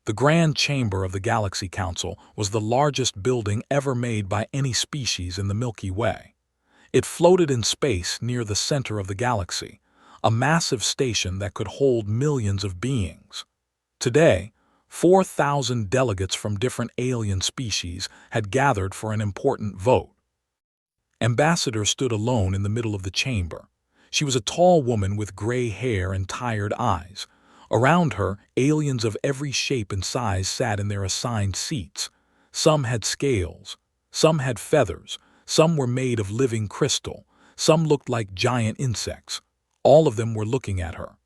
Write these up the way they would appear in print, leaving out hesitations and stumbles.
The Grand Chamber of the Galaxy Council was the largest building ever made by any species in the Milky Way. It floated in space near the center of the galaxy, a massive station that could hold millions of beings. Today, 4,000 delegates from different alien species had gathered for an important vote. Ambassador stood alone in the middle of the chamber. She was a tall woman with gray hair and tired eyes. Around her, aliens of every shape and size sat in their assigned seats. Some had scales, some had feathers, some were made of living crystal, some looked like giant insects. All of them were looking at her.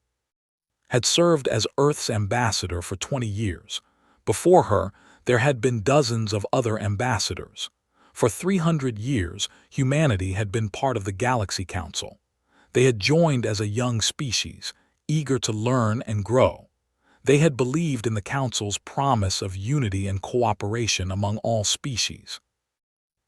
Had served as Earth's ambassador for 20 years. Before her, there had been dozens of other ambassadors. For 300 years, humanity had been part of the Galaxy Council. They had joined as a young species, eager to learn and grow. They had believed in the Council's promise of unity and cooperation among all species.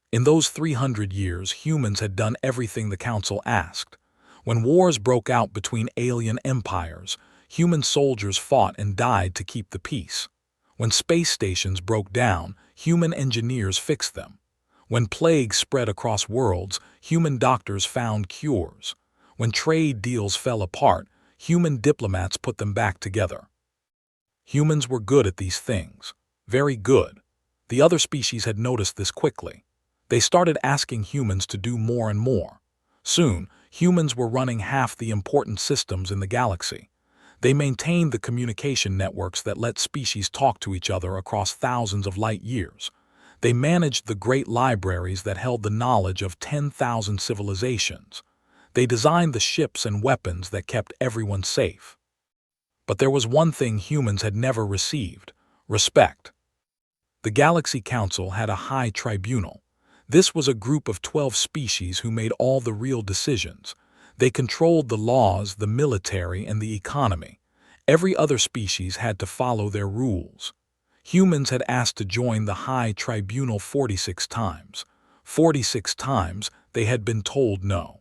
In those 300 years, humans had done everything the Council asked. When wars broke out between alien empires, human soldiers fought and died to keep the peace. When space stations broke down, human engineers fixed them. When plagues spread across worlds, human doctors found cures. When trade deals fell apart, human diplomats put them back together. Humans were good at these things. Very good. The other species had noticed this quickly. They started asking humans to do more and more. Soon, humans were running half the important systems in the galaxy. They maintained the communication networks that let species talk to each other across thousands of light years. They managed the great libraries that held the knowledge of 10,000 civilizations. They designed the ships and weapons that kept everyone safe. But there was one thing humans had never received: respect. The Galaxy Council had a high tribunal. This was a group of 12 species who made all the real decisions. They controlled the laws, the military, and the economy. Every other species had to follow their rules. Humans had asked to join the High Tribunal 46 times. 46 times they had been told no.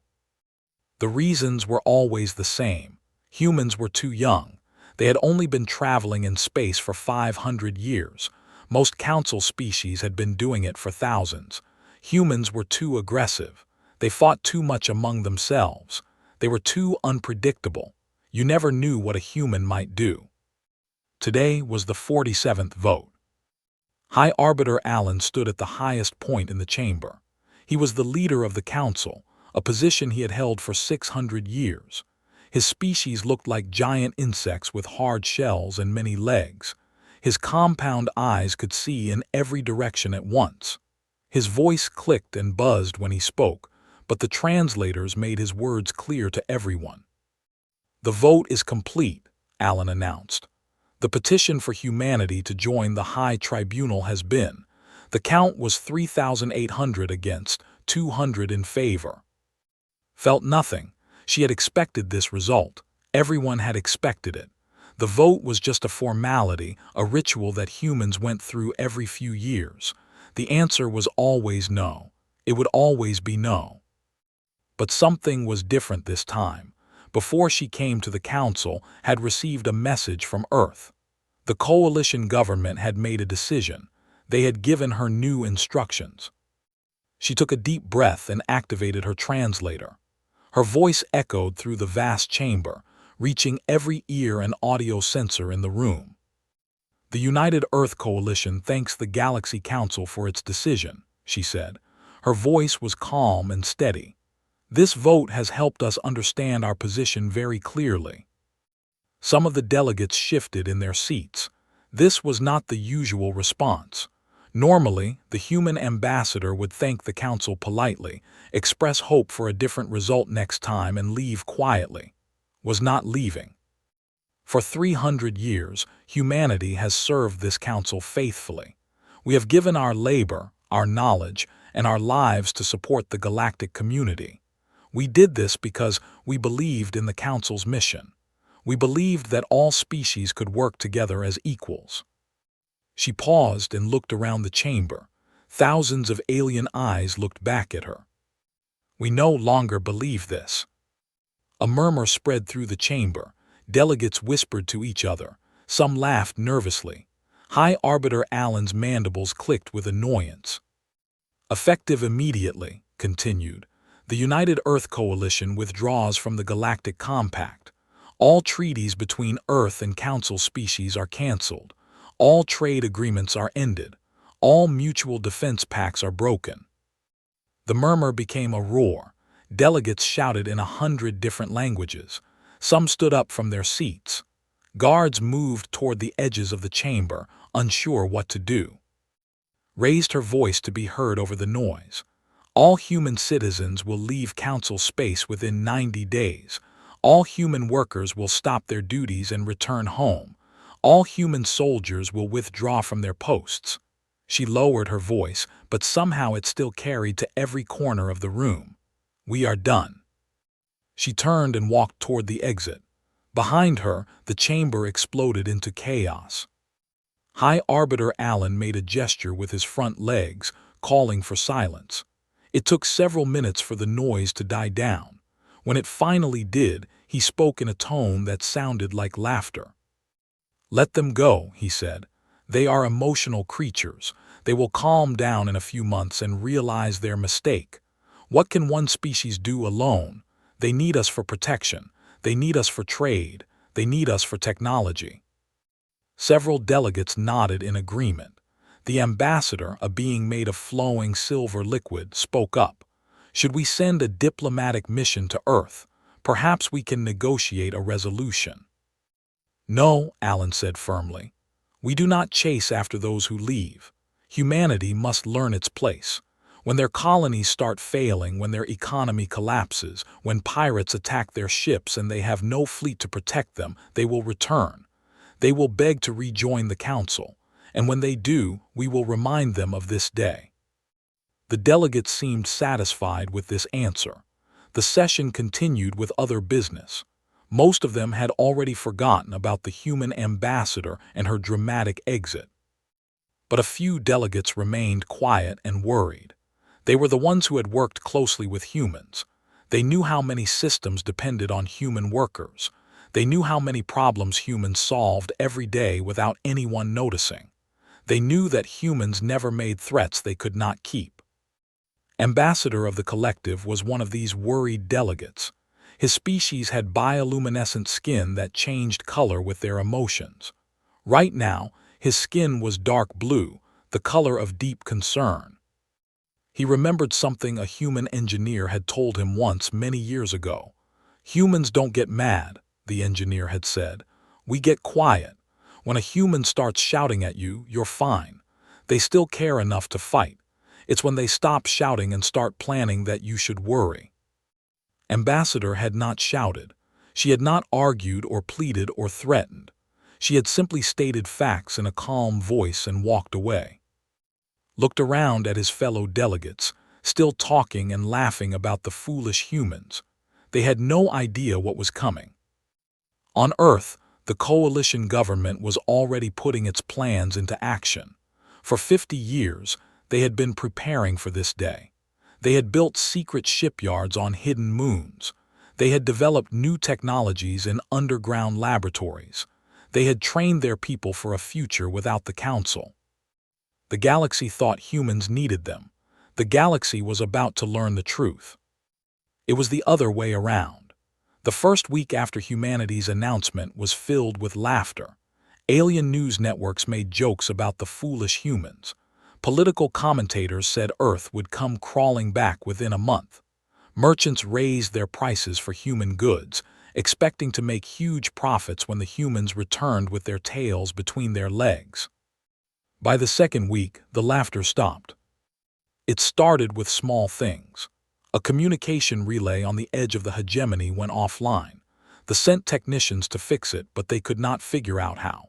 The reasons were always the same. Humans were too young. They had only been traveling in space for 500 years. Most council species had been doing it for thousands. Humans were too aggressive. They fought too much among themselves. They were too unpredictable. You never knew what a human might do. Today was the 47th vote. High Arbiter Allen stood at the highest point in the chamber. He was the leader of the council, a position he had held for 600 years. His species looked like giant insects with hard shells and many legs. His compound eyes could see in every direction at once. His voice clicked and buzzed when he spoke, but the translators made his words clear to everyone. "The vote is complete," Allen announced. "The petition for humanity to join the High Tribunal has been. The count was 3,800 against, 200 in favor." Felt nothing. She had expected this result. Everyone had expected it. The vote was just a formality, a ritual that humans went through every few years. The answer was always no. It would always be no. But something was different this time. Before she came to the council, had received a message from Earth. The coalition government had made a decision. They had given her new instructions. She took a deep breath and activated her translator. Her voice echoed through the vast chamber, reaching every ear and audio sensor in the room. "The United Earth Coalition thanks the Galaxy Council for its decision," she said. Her voice was calm and steady. "This vote has helped us understand our position very clearly." Some of the delegates shifted in their seats. This was not the usual response. Normally, the human ambassador would thank the council politely, express hope for a different result next time, and leave quietly. Was not leaving. For 300 years, humanity has served this council faithfully. We have given our labor, our knowledge, and our lives to support the galactic community. We did this because we believed in the council's mission. We believed that all species could work together as equals. She paused and looked around the chamber. Thousands of alien eyes looked back at her. "We no longer believe this." A murmur spread through the chamber. Delegates whispered to each other. Some laughed nervously. High Arbiter Allen's mandibles clicked with annoyance. Effective immediately, continued, the United Earth Coalition withdraws from the Galactic Compact. All treaties between Earth and Council species are cancelled. All trade agreements are ended. All mutual defense pacts are broken. The murmur became a roar. Delegates shouted in 100 different languages. Some stood up from their seats. Guards moved toward the edges of the chamber, unsure what to do. Raised her voice to be heard over the noise. All human citizens will leave Council space within 90 days. All human workers will stop their duties and return home. All human soldiers will withdraw from their posts. She lowered her voice, but somehow it still carried to every corner of the room. We are done. She turned and walked toward the exit. Behind her, the chamber exploded into chaos. High Arbiter Allen made a gesture with his front legs, calling for silence. It took several minutes for the noise to die down. When it finally did, he spoke in a tone that sounded like laughter. Let them go, he said. They are emotional creatures. They will calm down in a few months and realize their mistake. What can one species do alone? They need us for protection. They need us for trade. They need us for technology. Several delegates nodded in agreement. The ambassador, a being made of flowing silver liquid, spoke up. Should we send a diplomatic mission to Earth? Perhaps we can negotiate a resolution. No, Allen said firmly. We do not chase after those who leave. Humanity must learn its place. When their colonies start failing, when their economy collapses, when pirates attack their ships and they have no fleet to protect them, they will return. They will beg to rejoin the Council, and when they do, we will remind them of this day. The delegates seemed satisfied with this answer. The session continued with other business. Most of them had already forgotten about the human ambassador and her dramatic exit. But a few delegates remained quiet and worried. They were the ones who had worked closely with humans. They knew how many systems depended on human workers. They knew how many problems humans solved every day without anyone noticing. They knew that humans never made threats they could not keep. Ambassador of the collective was one of these worried delegates. His species had bioluminescent skin that changed color with their emotions. Right now, his skin was dark blue, the color of deep concern. He remembered something a human engineer had told him once many years ago. Humans don't get mad, the engineer had said. We get quiet. When a human starts shouting at you, you're fine. They still care enough to fight. It's when they stop shouting and start planning that you should worry. Ambassador had not shouted. She had not argued or pleaded or threatened. She had simply stated facts in a calm voice and walked away. Looked around at his fellow delegates, still talking and laughing about the foolish humans. They had no idea what was coming. On Earth, the coalition government was already putting its plans into action. For 50 years, they had been preparing for this day. They had built secret shipyards on hidden moons. They had developed new technologies in underground laboratories. They had trained their people for a future without the Council. The galaxy thought humans needed them. The galaxy was about to learn the truth. It was the other way around. The first week after humanity's announcement was filled with laughter. Alien news networks made jokes about the foolish humans. Political commentators said Earth would come crawling back within a month. Merchants raised their prices for human goods, expecting to make huge profits when the humans returned with their tails between their legs. By the second week, the laughter stopped. It started with small things. A communication relay on the edge of the hegemony went offline. They sent technicians to fix it, but they could not figure out how.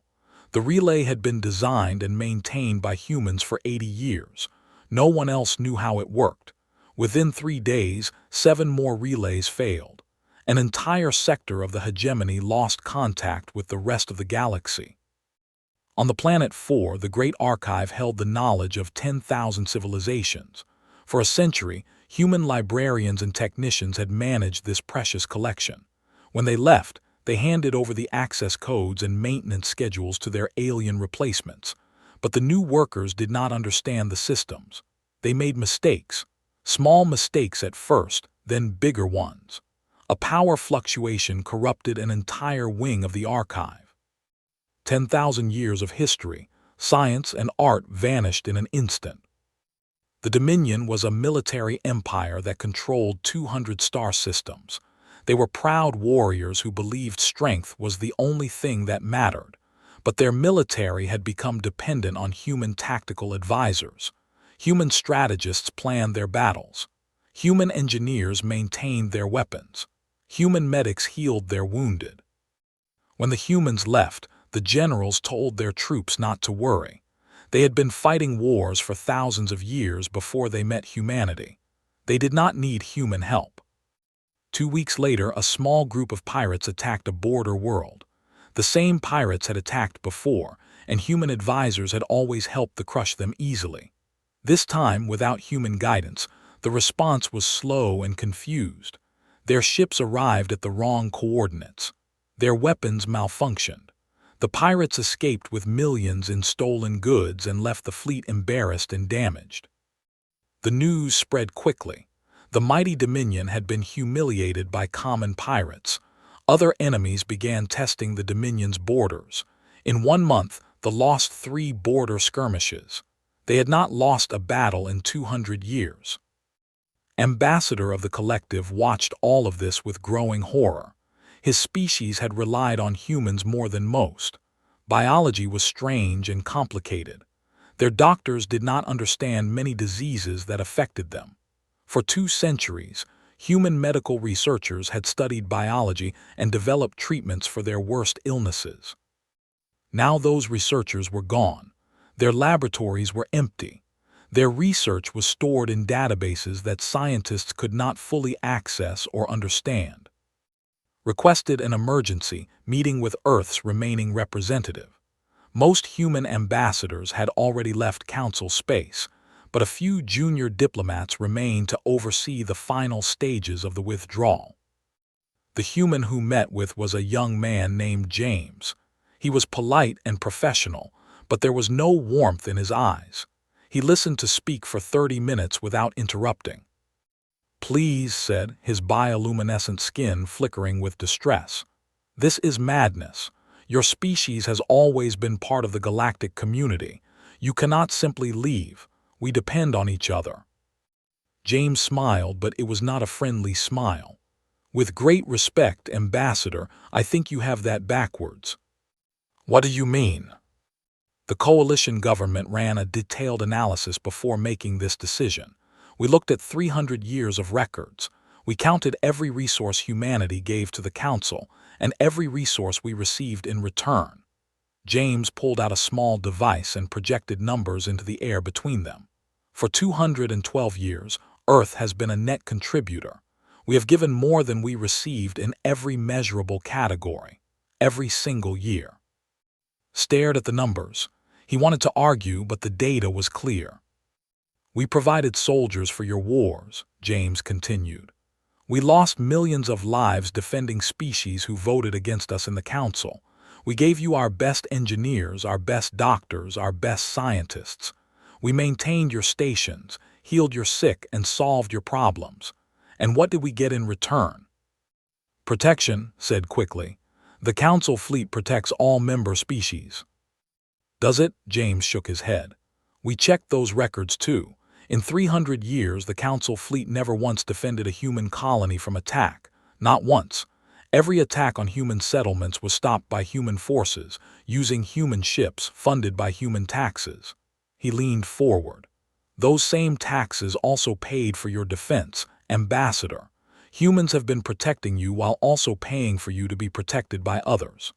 The relay had been designed and maintained by humans for 80 years. No one else knew how it worked. Within 3 days, 7 more relays failed. An entire sector of the hegemony lost contact with the rest of the galaxy. On the planet 4, the Great Archive held the knowledge of 10,000 civilizations. For a century, human librarians and technicians had managed this precious collection. When they left, they handed over the access codes and maintenance schedules to their alien replacements. But the new workers did not understand the systems. They made mistakes. Small mistakes at first, then bigger ones. A power fluctuation corrupted an entire wing of the archive. 10,000 years of history, science, and art vanished in an instant. The Dominion was a military empire that controlled 200 star systems. They were proud warriors who believed strength was the only thing that mattered, but their military had become dependent on human tactical advisors. Human strategists planned their battles. Human engineers maintained their weapons. Human medics healed their wounded. When the humans left, the generals told their troops not to worry. They had been fighting wars for thousands of years before they met humanity. They did not need human help. 2 weeks later, a small group of pirates attacked a border world. The same pirates had attacked before, and human advisors had always helped to crush them easily. This time, without human guidance, the response was slow and confused. Their ships arrived at the wrong coordinates. Their weapons malfunctioned. The pirates escaped with millions in stolen goods and left the fleet embarrassed and damaged. The news spread quickly. The mighty Dominion had been humiliated by common pirates. Other enemies began testing the Dominion's borders. In 1 month, they lost 3 border skirmishes. They had not lost a battle in 200 years. Ambassador of the Collective watched all of this with growing horror. His species had relied on humans more than most. Biology was strange and complicated. Their doctors did not understand many diseases that affected them. For 2 centuries, human medical researchers had studied biology and developed treatments for their worst illnesses. Now those researchers were gone. Their laboratories were empty. Their research was stored in databases that scientists could not fully access or understand. Requested an emergency meeting with Earth's remaining representative. Most human ambassadors had already left Council space, but a few junior diplomats remained to oversee the final stages of the withdrawal. The human who met with was a young man named James. He was polite and professional, but there was no warmth in his eyes. He listened to speak for 30 minutes without interrupting. "Please," said, his bioluminescent skin flickering with distress. "This is madness. Your species has always been part of the galactic community. You cannot simply leave. We depend on each other." James smiled, but it was not a friendly smile. "With great respect, Ambassador, I think you have that backwards." "What do you mean?" The coalition government ran a detailed analysis before making this decision. We looked at 300 years of records. We counted every resource humanity gave to the Council and every resource we received in return. James pulled out a small device and projected numbers into the air between them. For 212 years, Earth has been a net contributor. We have given more than we received in every measurable category, every single year. Stared at the numbers. He wanted to argue, but the data was clear. "We provided soldiers for your wars," James continued. "We lost millions of lives defending species who voted against us in the Council. We gave you our best engineers, our best doctors, our best scientists. We maintained your stations, healed your sick, and solved your problems. And what did we get in return?" "Protection," said quickly. "The Council fleet protects all member species." "Does it?" James shook his head. "We checked those records too. In 300 years, the Council fleet never once defended a human colony from attack. Not once. Every attack on human settlements was stopped by human forces, using human ships funded by human taxes." He leaned forward. "Those same taxes also paid for your defense, Ambassador. Humans have been protecting you while also paying for you to be protected by others."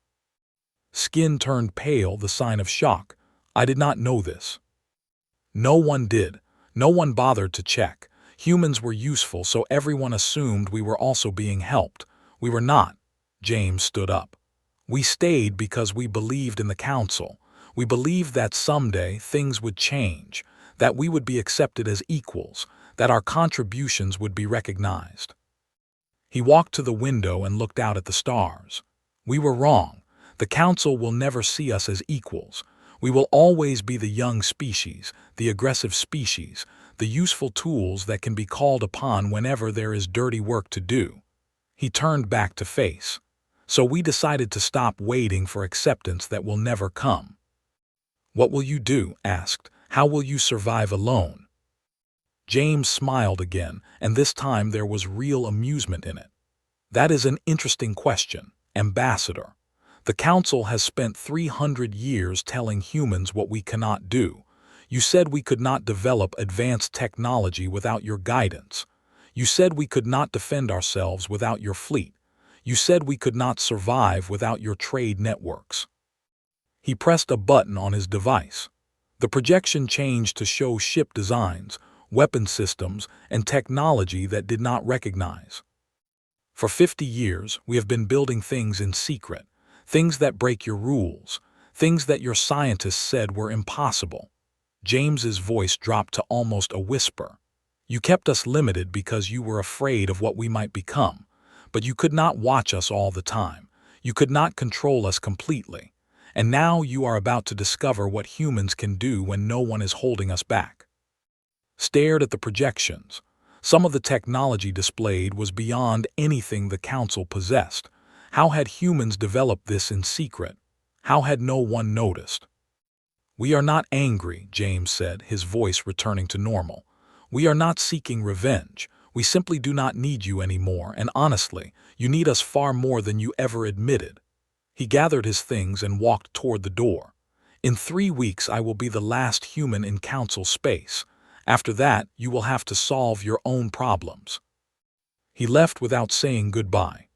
Skin turned pale, the sign of shock. "I did not know this." "No one did. No one bothered to check. Humans were useful, so everyone assumed we were also being helped. We were not." James stood up. "We stayed because we believed in the Council. We believed that someday things would change, that we would be accepted as equals, that our contributions would be recognized." He walked to the window and looked out at the stars. "We were wrong. The Council will never see us as equals. We will always be the young species, the aggressive species, the useful tools that can be called upon whenever there is dirty work to do." He turned back to face. "So we decided to stop waiting for acceptance that will never come." "What will you do?" asked. "How will you survive alone?" James smiled again, and this time there was real amusement in it. "That is an interesting question, Ambassador. The Council has spent 300 years telling humans what we cannot do. You said we could not develop advanced technology without your guidance. You said we could not defend ourselves without your fleet. You said we could not survive without your trade networks." He pressed a button on his device. The projection changed to show ship designs, weapon systems, and technology that did not recognize. "For 50 years, we have been building things in secret, things that break your rules, things that your scientists said were impossible." James's voice dropped to almost a whisper. "You kept us limited because you were afraid of what we might become, but you could not watch us all the time. You could not control us completely. And now you are about to discover what humans can do when no one is holding us back." Stared at the projections. Some of the technology displayed was beyond anything the Council possessed. How had humans developed this in secret? How had no one noticed? "We are not angry," James said, his voice returning to normal. "We are not seeking revenge. We simply do not need you anymore, and honestly, you need us far more than you ever admitted." He gathered his things and walked toward the door. "In 3 weeks I will be the last human in Council space. After that, you will have to solve your own problems." He left without saying goodbye.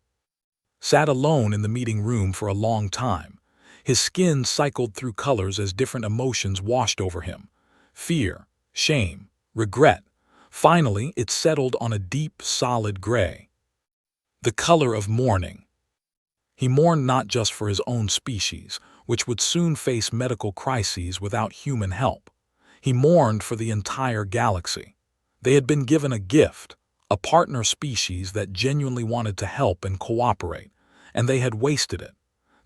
Sat alone in the meeting room for a long time. His skin cycled through colors as different emotions washed over him. Fear, shame, regret. Finally, it settled on a deep, solid gray. The color of mourning. He mourned not just for his own species, which would soon face medical crises without human help. He mourned for the entire galaxy. They had been given a gift, a partner species that genuinely wanted to help and cooperate, and they had wasted it.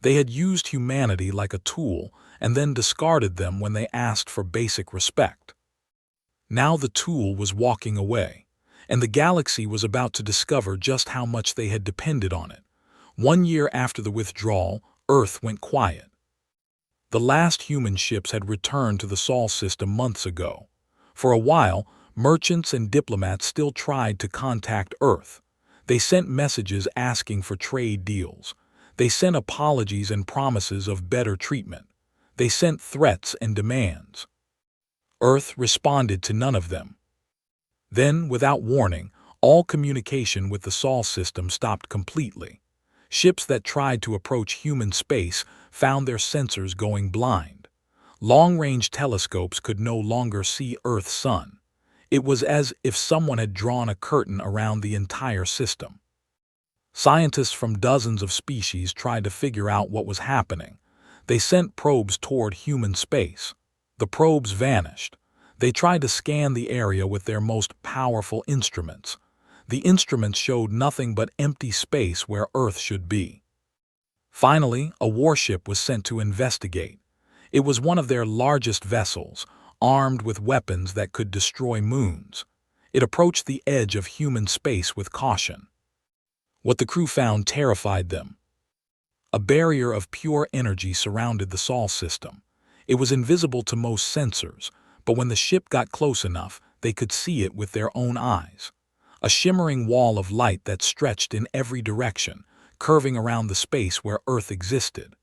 They had used humanity like a tool and then discarded them when they asked for basic respect. Now the tool was walking away, and the galaxy was about to discover just how much they had depended on it. 1 year after the withdrawal, Earth went quiet. The last human ships had returned to the Sol system months ago. For a while, merchants and diplomats still tried to contact Earth. They sent messages asking for trade deals. They sent apologies and promises of better treatment. They sent threats and demands. Earth responded to none of them. Then, without warning, all communication with the Sol system stopped completely. Ships that tried to approach human space found their sensors going blind. Long-range telescopes could no longer see Earth's sun. It was as if someone had drawn a curtain around the entire system. Scientists from dozens of species tried to figure out what was happening. They sent probes toward human space. The probes vanished. They tried to scan the area with their most powerful instruments. The instruments showed nothing but empty space where Earth should be. Finally, a warship was sent to investigate. It was one of their largest vessels, armed with weapons that could destroy moons. It approached the edge of human space with caution. What the crew found terrified them. A barrier of pure energy surrounded the Sol system. It was invisible to most sensors, but when the ship got close enough, they could see it with their own eyes. A shimmering wall of light that stretched in every direction, curving around the space where Earth existed.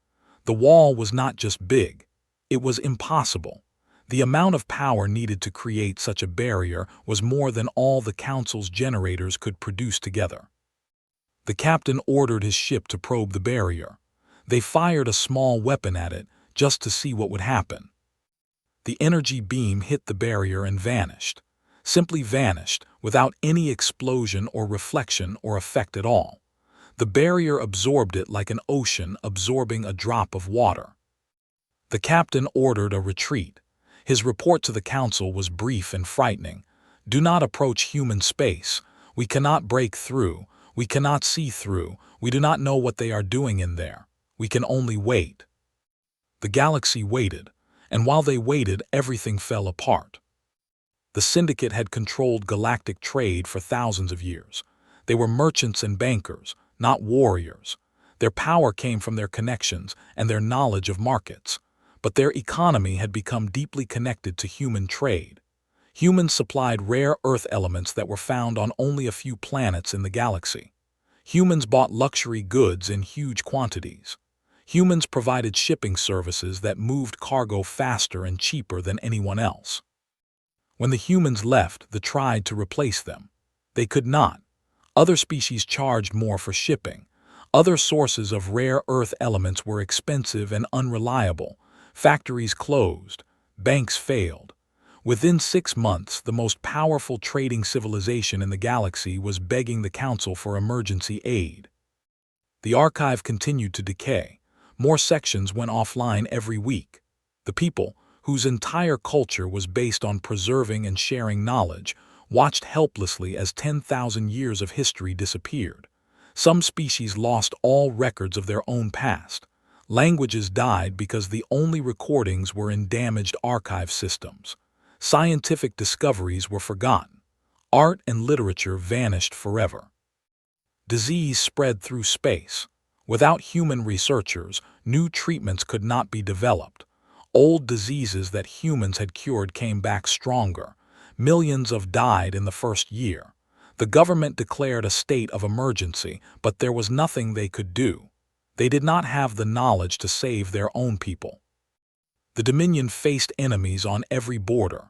The wall was not just big, it was impossible. The amount of power needed to create such a barrier was more than all the Council's generators could produce together. The captain ordered his ship to probe the barrier. They fired a small weapon at it just to see what would happen. The energy beam hit the barrier and vanished. Simply vanished, without any explosion or reflection or effect at all. The barrier absorbed it like an ocean absorbing a drop of water. The captain ordered a retreat. His report to the Council was brief and frightening. "Do not approach human space. We cannot break through. We cannot see through. We do not know what they are doing in there. We can only wait." The galaxy waited, And while they waited, everything fell apart. The syndicate had controlled galactic trade for thousands of years. They were merchants and bankers, not warriors. Their power came from their connections and their knowledge of markets. But their economy had become deeply connected to human trade. Humans supplied rare Earth elements that were found on only a few planets in the galaxy. Humans bought luxury goods in huge quantities. Humans provided shipping services that moved cargo faster and cheaper than anyone else. When the humans left, they tried to replace them. They could not. Other species charged more for shipping. Other sources of rare Earth elements were expensive and unreliable. Factories closed. Banks failed. Within 6 months, the most powerful trading civilization in the galaxy was begging the Council for emergency aid. The archive continued to decay. More sections went offline every week. The people, whose entire culture was based on preserving and sharing knowledge, watched helplessly as 10,000 years of history disappeared. Some species lost all records of their own past. Languages died because the only recordings were in damaged archive systems. Scientific discoveries were forgotten. Art and literature vanished forever. Disease spread through space. Without human researchers, new treatments could not be developed. Old diseases that humans had cured came back stronger. Millions died in the first year. The government declared a state of emergency, but there was nothing they could do. They did not have the knowledge to save their own people. The Dominion faced enemies on every border.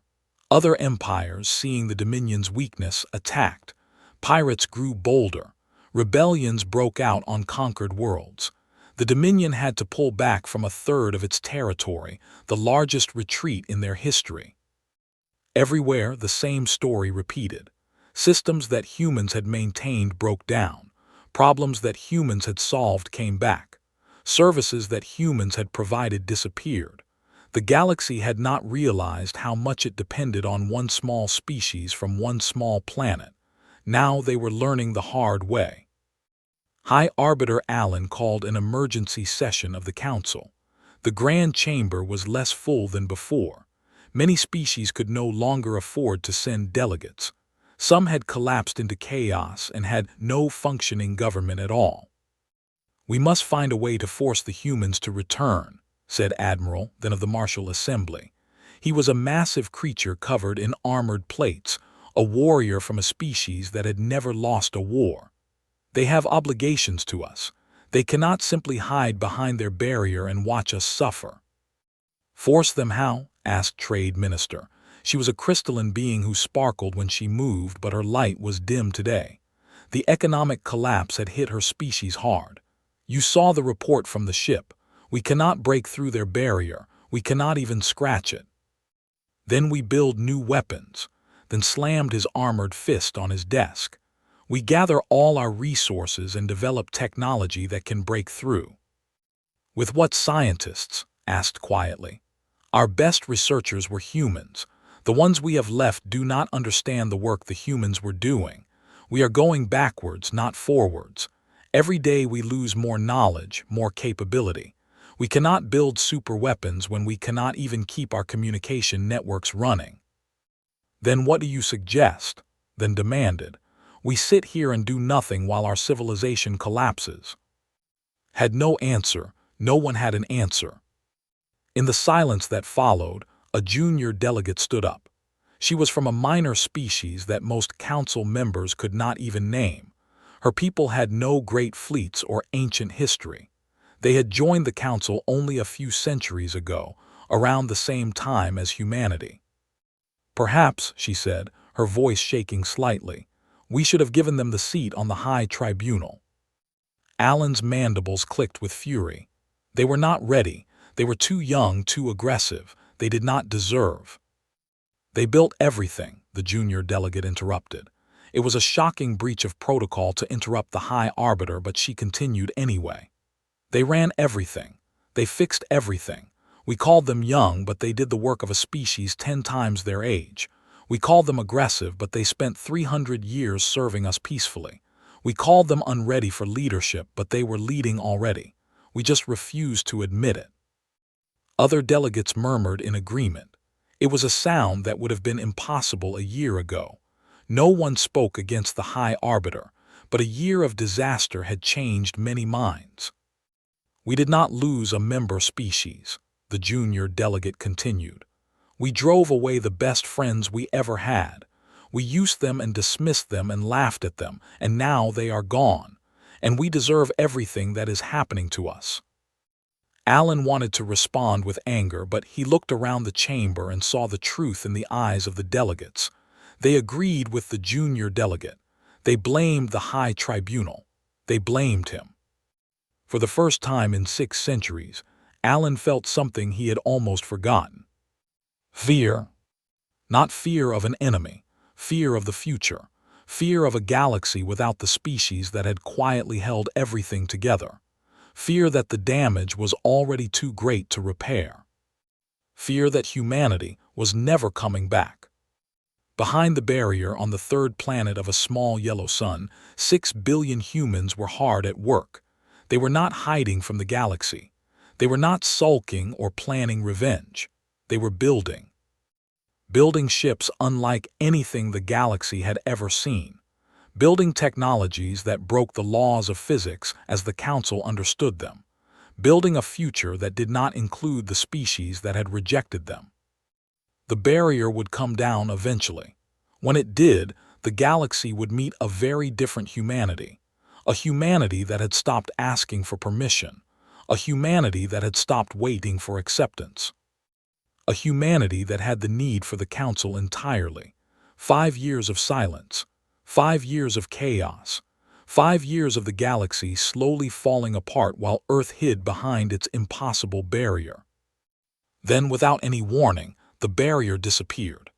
Other empires, seeing the Dominion's weakness, attacked. Pirates grew bolder. Rebellions broke out on conquered worlds. The Dominion had to pull back from a third of its territory, the largest retreat in their history. Everywhere, the same story repeated. Systems that humans had maintained broke down. Problems that humans had solved came back. Services that humans had provided disappeared. The galaxy had not realized how much it depended on one small species from one small planet. Now they were learning the hard way. High Arbiter Allen called an emergency session of the Council. The Grand Chamber was less full than before. Many species could no longer afford to send delegates. Some had collapsed into chaos and had no functioning government at all. "We must find a way to force the humans to return," said Admiral, then of the Martial Assembly. He was a massive creature covered in armored plates, a warrior from a species that had never lost a war. "They have obligations to us. They cannot simply hide behind their barrier and watch us suffer." "Force them how?" asked Trade Minister. She was a crystalline being who sparkled when she moved, but her light was dim today. The economic collapse had hit her species hard. "You saw the report from the ship. We cannot break through their barrier. We cannot even scratch it. Then we build new weapons." Then slammed his armored fist on his desk. "We gather all our resources and develop technology that can break through." "With what scientists?" asked quietly. "Our best researchers were humans. The ones we have left do not understand the work the humans were doing. We are going backwards, not forwards. Every day we lose more knowledge, more capability. We cannot build super weapons when we cannot even keep our communication networks running." "Then what do you suggest?" Then demanded. "We sit here and do nothing while our civilization collapses." Had no answer. No one had an answer. In the silence that followed, a junior delegate stood up. She was from a minor species that most council members could not even name. Her people had no great fleets or ancient history. They had joined the council only a few centuries ago, around the same time as humanity. "Perhaps," she said, her voice shaking slightly, "we should have given them the seat on the high tribunal." Allen's mandibles clicked with fury. They were not ready. They were too young, too aggressive. They did not deserve. "They built everything," the junior delegate interrupted. It was a shocking breach of protocol to interrupt the High Arbiter, but she continued anyway. "They ran everything. They fixed everything. We called them young, but they did the work of a species 10 times their age. We called them aggressive, but they spent 300 years serving us peacefully. We called them unready for leadership, but they were leading already. We just refused to admit it." Other delegates murmured in agreement. It was a sound that would have been impossible a year ago. No one spoke against the High Arbiter, but a year of disaster had changed many minds. We did not lose a member species, the junior delegate continued. We drove away the best friends we ever had. We used them and dismissed them and laughed at them, and now they are gone, and we deserve everything that is happening to us. Alan wanted to respond with anger, but he looked around the chamber and saw the truth in the eyes of the delegates. They agreed with the junior delegate. They blamed the High Tribunal. They blamed him. For the first time in 6 centuries, Alan felt something he had almost forgotten. Fear. Not fear of an enemy, fear of the future, fear of a galaxy without the species that had quietly held everything together, fear that the damage was already too great to repair, fear that humanity was never coming back. Behind the barrier on the 3rd planet of a small yellow sun, 6 billion humans were hard at work. They were not hiding from the galaxy. They were not sulking or planning revenge. They were building. Building ships unlike anything the galaxy had ever seen. Building technologies that broke the laws of physics as the Council understood them. Building a future that did not include the species that had rejected them. The barrier would come down eventually. When it did, the galaxy would meet a very different humanity. A humanity that had stopped asking for permission. A humanity that had stopped waiting for acceptance. A humanity that had the need for the Council entirely. 5 years of silence. 5 years of chaos. 5 years of the galaxy slowly falling apart while Earth hid behind its impossible barrier. Then, without any warning, the barrier disappeared.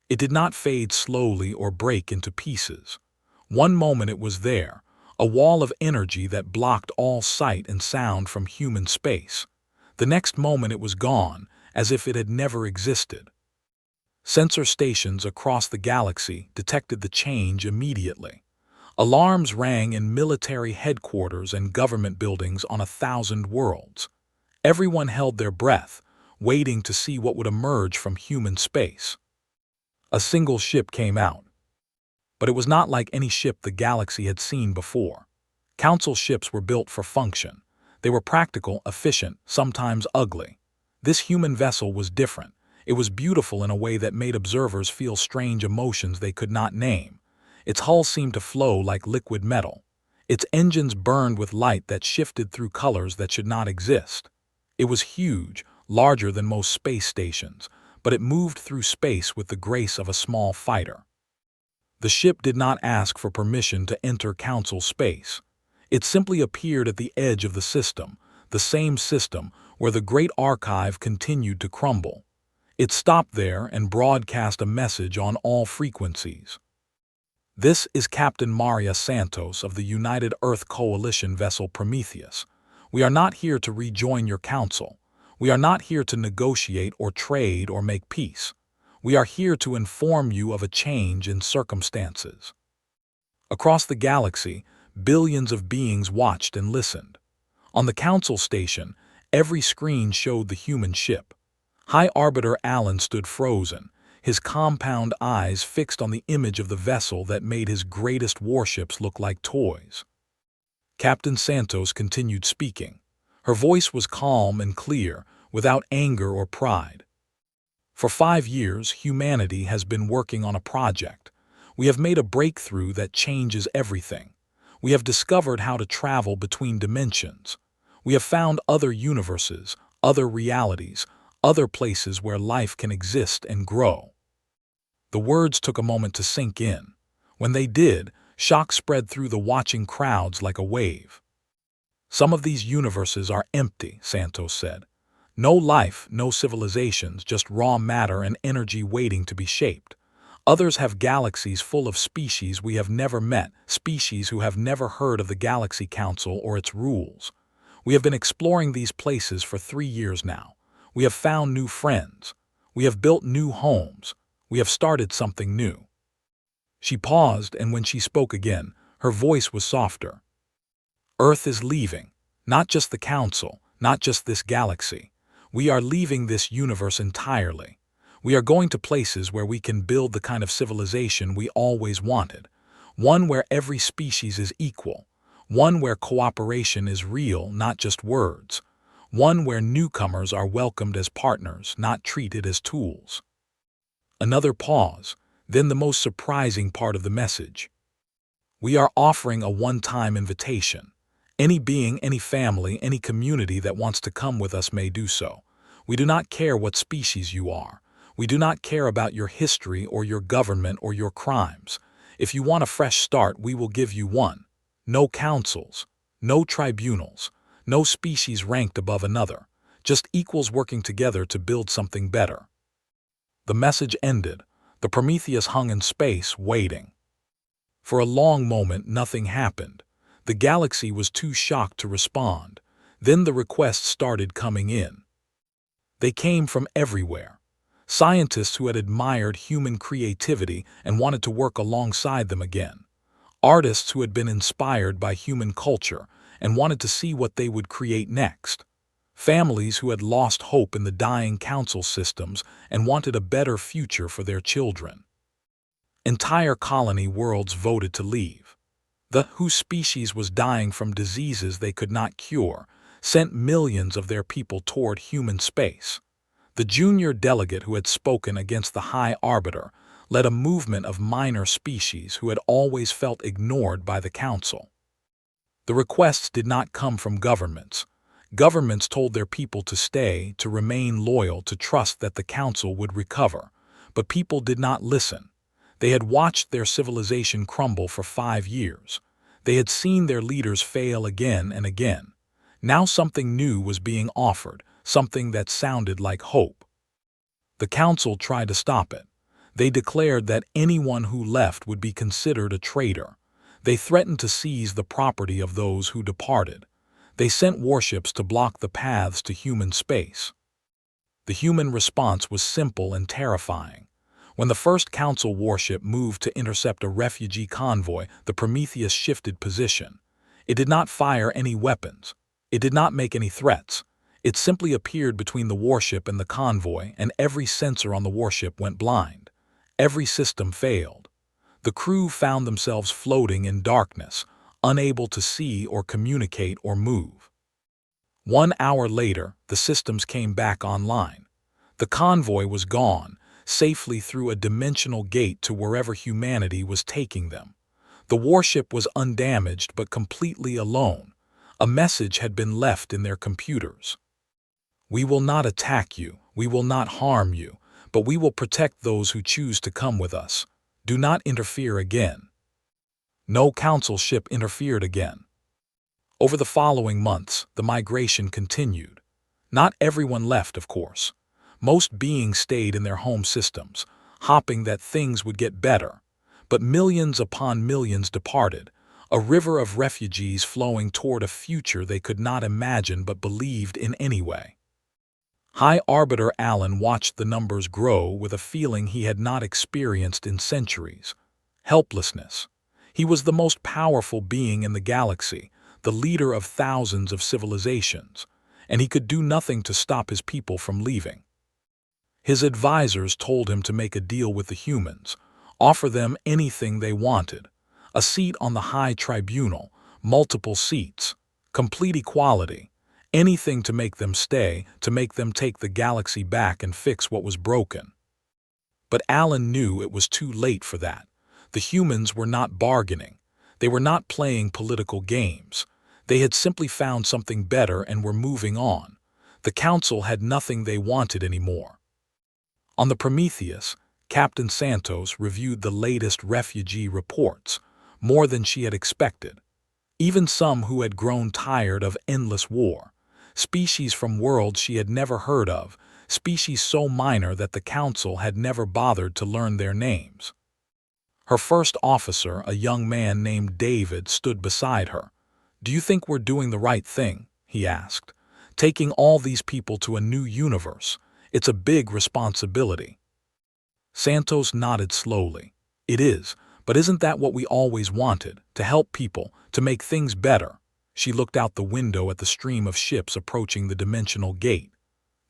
It did not fade slowly or break into pieces. One moment it was there, a wall of energy that blocked all sight and sound from human space. The next moment it was gone, as if it had never existed. Sensor stations across the galaxy detected the change immediately. Alarms rang in military headquarters and government buildings on 1,000 worlds. Everyone held their breath, waiting to see what would emerge from human space. A single ship came out. But it was not like any ship the galaxy had seen before. Council ships were built for function. They were practical, efficient, sometimes ugly. This human vessel was different. It was beautiful in a way that made observers feel strange emotions they could not name. Its hull seemed to flow like liquid metal. Its engines burned with light that shifted through colors that should not exist. It was huge, larger than most space stations, but it moved through space with the grace of a small fighter. The ship did not ask for permission to enter Council space. It simply appeared at the edge of the same system where the Great Archive continued to crumble. It stopped there and broadcast a message on all frequencies. This is Captain Maria Santos of the United Earth Coalition vessel Prometheus. We are not here to rejoin your council. We are not here to negotiate or trade or make peace. We are here to inform you of a change in circumstances. Across the galaxy, billions of beings watched and listened. On the Council station, every screen showed the human ship. High Arbiter Alan stood frozen, his compound eyes fixed on the image of the vessel that made his greatest warships look like toys. Captain Santos continued speaking. Her voice was calm and clear, without anger or pride. For 5 years, humanity has been working on a project. We have made a breakthrough that changes everything. We have discovered how to travel between dimensions. We have found other universes, other realities, other places where life can exist and grow. The words took a moment to sink in. When they did, shock spread through the watching crowds like a wave. Some of these universes are empty, Santos said. No life, no civilizations, just raw matter and energy waiting to be shaped. Others have galaxies full of species we have never met, species who have never heard of the Galaxy Council or its rules. We have been exploring these places for 3 years now. We have found new friends. We have built new homes. We have started something new. She paused, and when she spoke again, her voice was softer. Earth is leaving, not just the Council, not just this galaxy. We are leaving this universe entirely. We are going to places where we can build the kind of civilization we always wanted. One where every species is equal. One where cooperation is real, not just words. One where newcomers are welcomed as partners, not treated as tools. Another pause, then the most surprising part of the message. We are offering a one-time invitation. Any being, any family, any community that wants to come with us may do so. We do not care what species you are. We do not care about your history or your government or your crimes. If you want a fresh start, we will give you one. No councils, no tribunals, no species ranked above another, just equals working together to build something better. The message ended. The Prometheus hung in space, waiting. For a long moment, nothing happened. The galaxy was too shocked to respond. Then the requests started coming in. They came from everywhere. Scientists who had admired human creativity and wanted to work alongside them again. Artists who had been inspired by human culture and wanted to see what they would create next. Families who had lost hope in the dying council systems and wanted a better future for their children. Entire colony worlds voted to leave. The whose species was dying from diseases they could not cure sent millions of their people toward human space. The junior delegate who had spoken against the High Arbiter led a movement of minor species who had always felt ignored by the council. The requests did not come from governments. Governments told their people to stay, to remain loyal, to trust that the council would recover. But people did not listen. They had watched their civilization crumble for 5 years. They had seen their leaders fail again and again. Now something new was being offered, something that sounded like hope. The council tried to stop it. They declared that anyone who left would be considered a traitor. They threatened to seize the property of those who departed. They sent warships to block the paths to human space. The human response was simple and terrifying. When the first council warship moved to intercept a refugee convoy, the Prometheus shifted position. It did not fire any weapons. It did not make any threats. It simply appeared between the warship and the convoy, and every sensor on the warship went blind. Every system failed. The crew found themselves floating in darkness, unable to see or communicate or move. 1 hour later, the systems came back online. The convoy was gone, safely through a dimensional gate to wherever humanity was taking them. The warship was undamaged but completely alone. A message had been left in their computers. We will not attack you, we will not harm you, but we will protect those who choose to come with us. Do not interfere again. No council ship interfered again. Over the following months, the migration continued. Not everyone left, of course. Most beings stayed in their home systems, hoping that things would get better. But millions upon millions departed, a river of refugees flowing toward a future they could not imagine but believed in anyway. High Arbiter Allen watched the numbers grow with a feeling he had not experienced in centuries. Helplessness. He was the most powerful being in the galaxy, the leader of thousands of civilizations, and he could do nothing to stop his people from leaving. His advisors told him to make a deal with the humans, offer them anything they wanted, a seat on the High Tribunal, multiple seats, complete equality, anything to make them stay, to make them take the galaxy back and fix what was broken. But Allen knew it was too late for that. The humans were not bargaining. They were not playing political games. They had simply found something better and were moving on. The council had nothing they wanted anymore. On the Prometheus, Captain Santos reviewed the latest refugee reports, more than she had expected. Even some who had grown tired of endless war. Species from worlds she had never heard of, species so minor that the council had never bothered to learn their names. Her first officer, a young man named David, stood beside her. "Do you think we're doing the right thing?" he asked. "Taking all these people to a new universe. It's a big responsibility." Santos nodded slowly. "It is, but isn't that what we always wanted? To help people, to make things better?" She looked out the window at the stream of ships approaching the dimensional gate.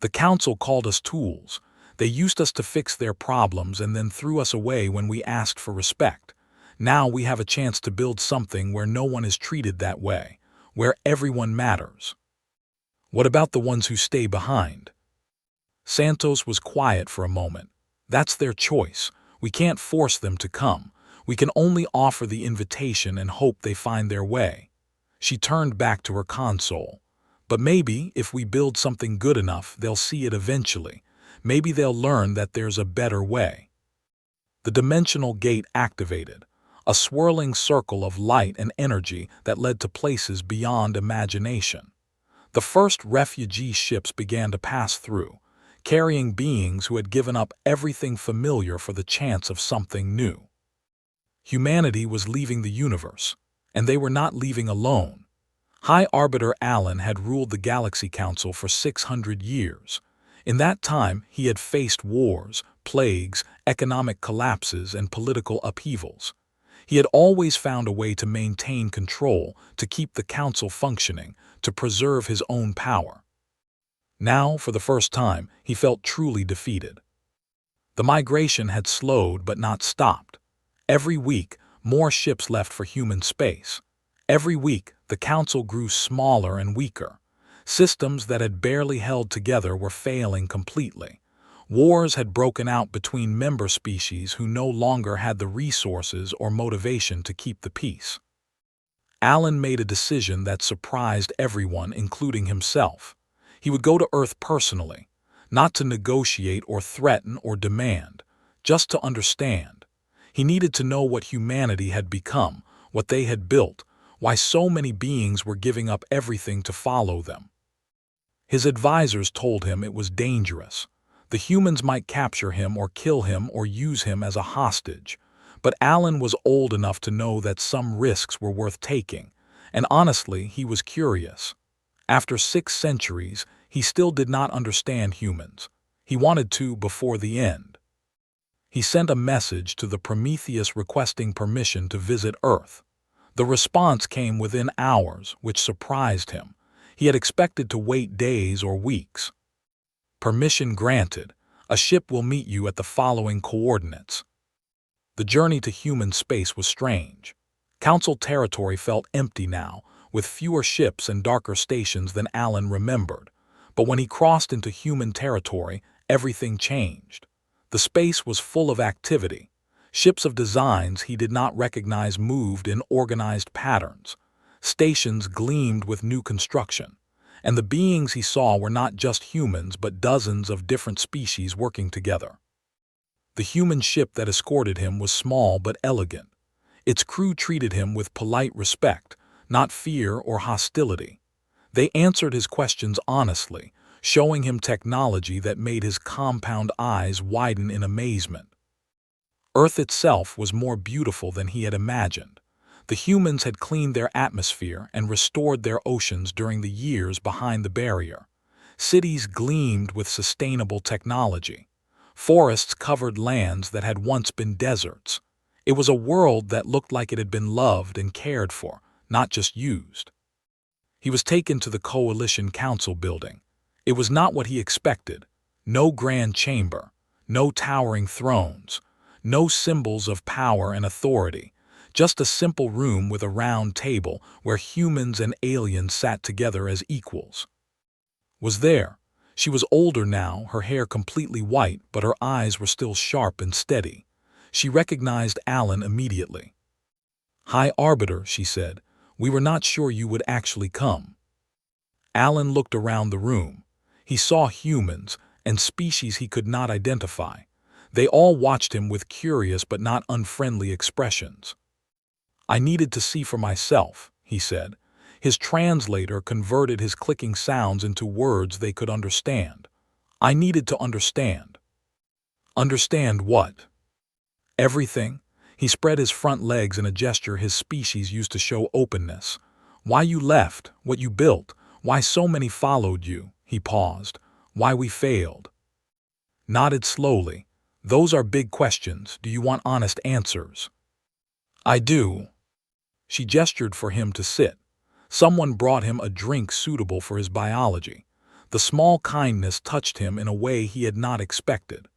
The council called us tools. They used us to fix their problems and then threw us away when we asked for respect. Now we have a chance to build something where no one is treated that way, where everyone matters. What about the ones who stay behind? Santos was quiet for a moment. That's their choice. We can't force them to come. We can only offer the invitation and hope they find their way. She turned back to her console. But maybe, if we build something good enough, they'll see it eventually. Maybe they'll learn that there's a better way. The dimensional gate activated, a swirling circle of light and energy that led to places beyond imagination. The first refugee ships began to pass through, carrying beings who had given up everything familiar for the chance of something new. Humanity was leaving the universe, and they were not leaving alone. High Arbiter Allen had ruled the Galaxy Council for 600 years. In that time, he had faced wars, plagues, economic collapses, and political upheavals. He had always found a way to maintain control, to keep the council functioning, to preserve his own power. Now, for the first time, he felt truly defeated. The migration had slowed but not stopped. Every week, more ships left for human space. Every week, the council grew smaller and weaker. Systems that had barely held together were failing completely. Wars had broken out between member species who no longer had the resources or motivation to keep the peace. Allen made a decision that surprised everyone, including himself. He would go to Earth personally, not to negotiate or threaten or demand, just to understand. He needed to know what humanity had become, what they had built, why so many beings were giving up everything to follow them. His advisors told him it was dangerous. The humans might capture him or kill him or use him as a hostage. But Allen was old enough to know that some risks were worth taking, and honestly, he was curious. After 6 centuries, he still did not understand humans. He wanted to before the end. He sent a message to the Prometheus requesting permission to visit Earth. The response came within hours, which surprised him. He had expected to wait days or weeks. Permission granted. A ship will meet you at the following coordinates. The journey to human space was strange. Council territory felt empty now, with fewer ships and darker stations than Allen remembered. But when he crossed into human territory, everything changed. The space was full of activity. Ships of designs he did not recognize moved in organized patterns. Stations gleamed with new construction. And the beings he saw were not just humans but dozens of different species working together. The human ship that escorted him was small but elegant. Its crew treated him with polite respect, not fear or hostility. They answered his questions honestly, showing him technology that made his compound eyes widen in amazement. Earth itself was more beautiful than he had imagined. The humans had cleaned their atmosphere and restored their oceans during the years behind the barrier. Cities gleamed with sustainable technology. Forests covered lands that had once been deserts. It was a world that looked like it had been loved and cared for, not just used. He was taken to the Coalition Council building. It was not what he expected. No grand chamber, no towering thrones, no symbols of power and authority, just a simple room with a round table where humans and aliens sat together as equals. Was there? She was older now, her hair completely white, but her eyes were still sharp and steady. She recognized Allen immediately. "High Arbiter," she said, "we were not sure you would actually come." Allen looked around the room. He saw humans and species he could not identify. They all watched him with curious but not unfriendly expressions. "I needed to see for myself," he said. His translator converted his clicking sounds into words they could understand. "I needed to understand." "Understand what?" "Everything." He spread his front legs in a gesture his species used to show openness. "Why you left, what you built, why so many followed you." He paused. "Why we failed." Nodded slowly. "Those are big questions. Do you want honest answers?" "I do." She gestured for him to sit. Someone brought him a drink suitable for his biology. The small kindness touched him in a way he had not expected.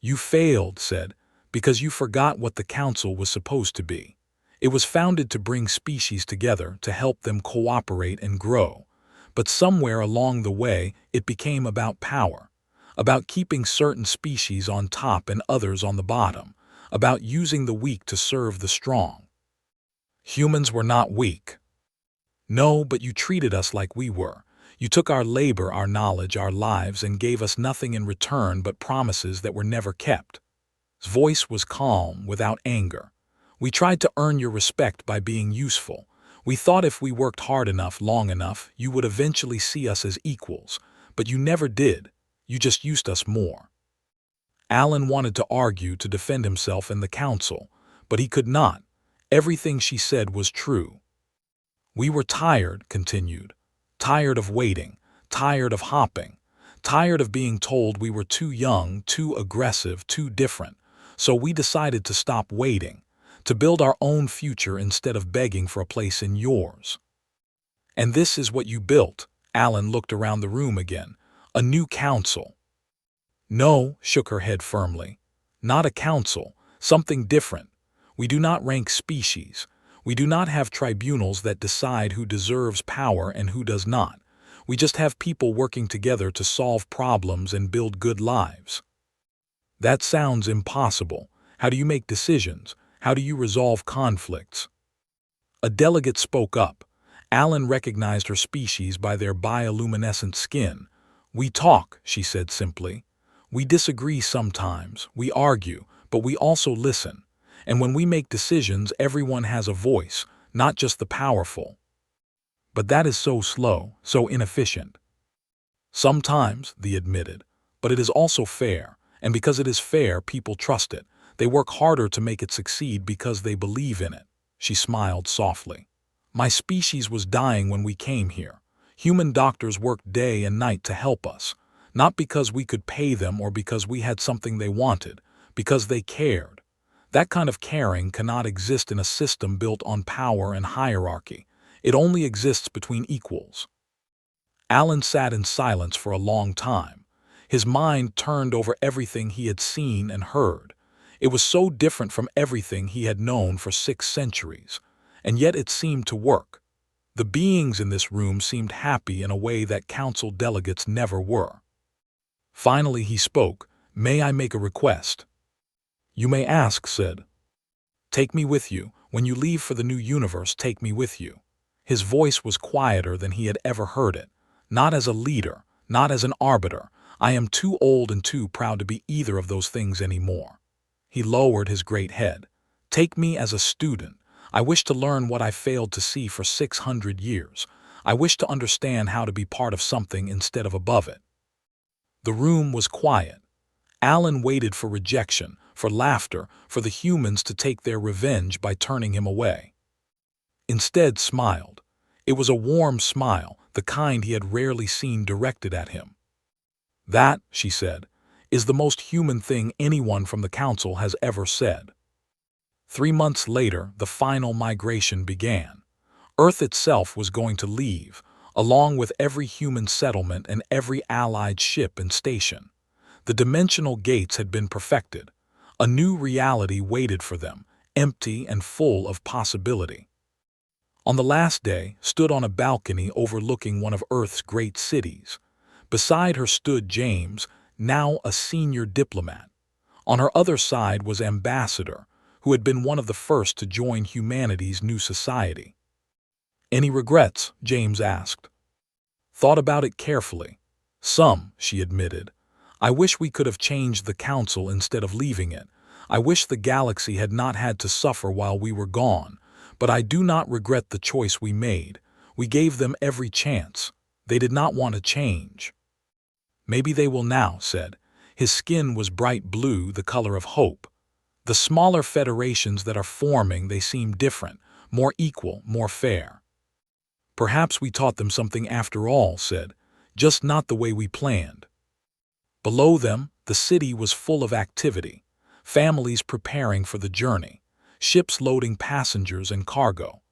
"You failed," said, "because you forgot what the council was supposed to be. It was founded to bring species together, to help them cooperate and grow. But somewhere along the way, it became about power, about keeping certain species on top and others on the bottom, about using the weak to serve the strong. Humans were not weak. No, but you treated us like we were. You took our labor, our knowledge, our lives, and gave us nothing in return but promises that were never kept." His voice was calm, without anger. "We tried to earn your respect by being useful. We thought if we worked hard enough, long enough, you would eventually see us as equals. But you never did. You just used us more." Alan wanted to argue, to defend himself and the council, but he could not. Everything she said was true. "We were tired," continued. "Tired of waiting, tired of hopping, tired of being told we were too young, too aggressive, too different. So we decided to stop waiting, to build our own future instead of begging for a place in yours. And this is what you built." Alan looked around the room again. "A new council." "No," shook her head firmly. "Not a council, something different. We do not rank species. We do not have tribunals that decide who deserves power and who does not. We just have people working together to solve problems and build good lives." "That sounds impossible. How do you make decisions? How do you resolve conflicts?" A delegate spoke up. Alan recognized her species by their bioluminescent skin. "We talk," she said simply. "We disagree sometimes, we argue, but we also listen. And when we make decisions, everyone has a voice, not just the powerful." "But that is so slow, so inefficient." "Sometimes," they admitted, "but it is also fair. And because it is fair, people trust it. They work harder to make it succeed because they believe in it." She smiled softly. "My species was dying when we came here. Human doctors worked day and night to help us. Not because we could pay them or because we had something they wanted, because they cared. That kind of caring cannot exist in a system built on power and hierarchy. It only exists between equals." Alan sat in silence for a long time. His mind turned over everything he had seen and heard. It was so different from everything he had known for 6 centuries, and yet it seemed to work. The beings in this room seemed happy in a way that council delegates never were. Finally he spoke. "May I make a request?" "You may ask," said. "Take me with you. When you leave for the new universe, take me with you." His voice was quieter than he had ever heard it. "Not as a leader, not as an arbiter. I am too old and too proud to be either of those things anymore." He lowered his great head. "Take me as a student. I wish to learn what I failed to see for 600 years. I wish to understand how to be part of something instead of above it." The room was quiet. Alan waited for rejection, for laughter, for the humans to take their revenge by turning him away. Instead smiled. It was a warm smile, the kind he had rarely seen directed at him. "That," she said, "is the most human thing anyone from the council has ever said." 3 months later, the final migration began. Earth itself was going to leave, along with every human settlement and every allied ship and station. The dimensional gates had been perfected. A new reality waited for them, empty and full of possibility. On the last day, stood on a balcony overlooking one of Earth's great cities. Beside her stood James, now a senior diplomat. On her other side was Ambassador, who had been one of the first to join humanity's new society. "Any regrets?" James asked. "Thought about it carefully." "Some," she admitted. "I wish we could have changed the council instead of leaving it. I wish the galaxy had not had to suffer while we were gone. But I do not regret the choice we made. We gave them every chance. They did not want to change." "Maybe they will now," said. His skin was bright blue, the color of hope. "The smaller federations that are forming, they seem different, more equal, more fair." "Perhaps we taught them something after all," said. "Just not the way we planned." Below them, the city was full of activity. Families preparing for the journey. Ships loading passengers and cargo.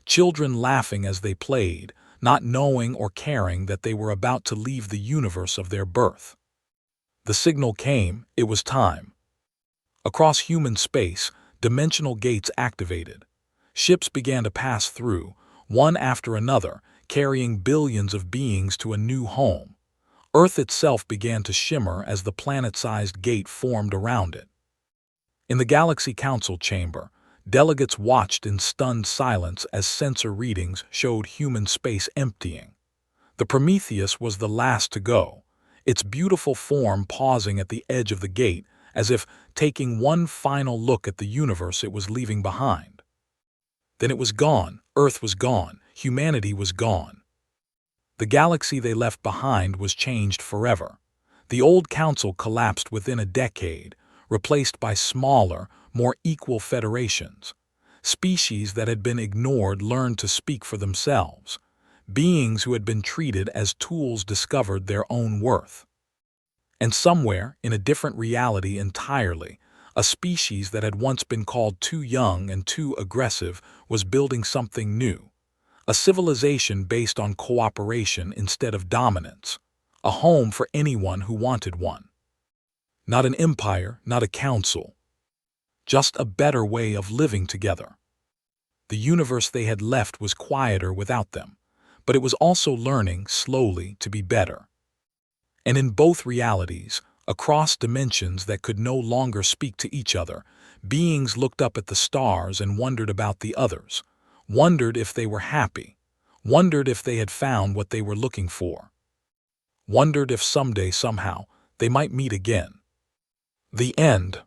Children laughing as they played, not knowing or caring that they were about to leave the universe of their birth. The signal came, it was time. Across human space, dimensional gates activated. Ships began to pass through, one after another, carrying billions of beings to a new home. Earth itself began to shimmer as the planet-sized gate formed around it. In the Galaxy Council chamber, delegates watched in stunned silence as sensor readings showed human space emptying. The Prometheus was the last to go, its beautiful form pausing at the edge of the gate, as if taking one final look at the universe it was leaving behind. Then it was gone, Earth was gone, humanity was gone. The galaxy they left behind was changed forever. The old council collapsed within a decade, replaced by smaller, more equal federations. Species that had been ignored learned to speak for themselves. Beings who had been treated as tools discovered their own worth. And somewhere, in a different reality entirely, a species that had once been called too young and too aggressive was building something new. A civilization based on cooperation instead of dominance. A home for anyone who wanted one. Not an empire, not a council. Just a better way of living together. The universe they had left was quieter without them, but it was also learning, slowly, to be better. And in both realities, across dimensions that could no longer speak to each other, beings looked up at the stars and wondered about the others, wondered if they were happy, wondered if they had found what they were looking for, wondered if someday, somehow, they might meet again. The end.